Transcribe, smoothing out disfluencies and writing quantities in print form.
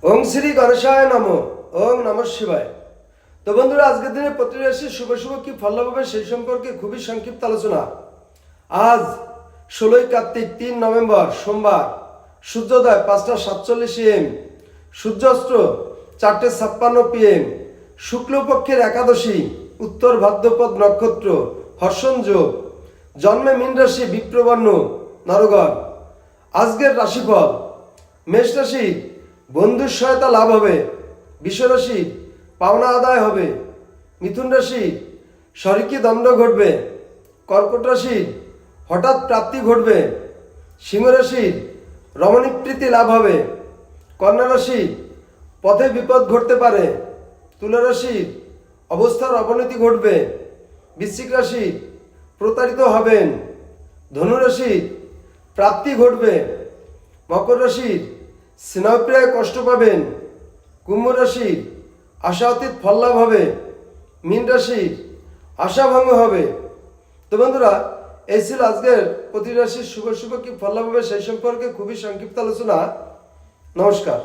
ওং শ্রী গণেশায় নমঃ। ওং নমঃ শিবায়। তো বন্ধুরা, আজকের দিনে প্রতি রাশি শুভ শুভ কি ফল লাভ হবে সেই সম্পর্কে খুবই সংক্ষিপ্ত আলোচনা। আজ 16ই কার্তিক 3 নভেম্বর সোমবার, সূর্যোদয় 5টা 47 AM, সূর্যাস্ত 4টে 56 PM, শুক্লপক্ষের একাদশী, উত্তর ভাদ্রপদ নক্ষত্র, হর্ষণ যোগ, জন্মে মীন রাশি, বিপ্রবর্ণ, নরগণ। আজকের রাশিফল: মেষ রাশি বন্ধুর সহায়তা লাভ হবে। বৃষ রাশি পাওনা আদায় হবে। মিথুন রাশি শরিকি দ্বন্দ্ব ঘটবে। কর্কট রাশি হঠাৎ প্রাপ্তি ঘটবে। সিংহ রাশির রমণীক প্রীতি লাভ হবে। কন্যা রাশি পথে বিপদ ঘটতে পারে। তুলা রাশির অবস্থার অবনতি ঘটবে। বৃশ্চিক রাশি প্রতারিত হবেন। ধনু রাশির প্রাপ্তি ঘটবে। মকর রাশির স্নেহপ্রিয়ায় কষ্ট পাবেন। কুম্ভ রাশির আশাতীত ফল লাভ হবে। মীন রাশির আশাভঙ্গ হবে। তো বন্ধুরা, এই ছিল আজকের প্রতি রাশির শুভ শুভ কি ফল লাভ হবে সেই সম্পর্কে খুবই সংক্ষিপ্ত আলোচনা। নমস্কার।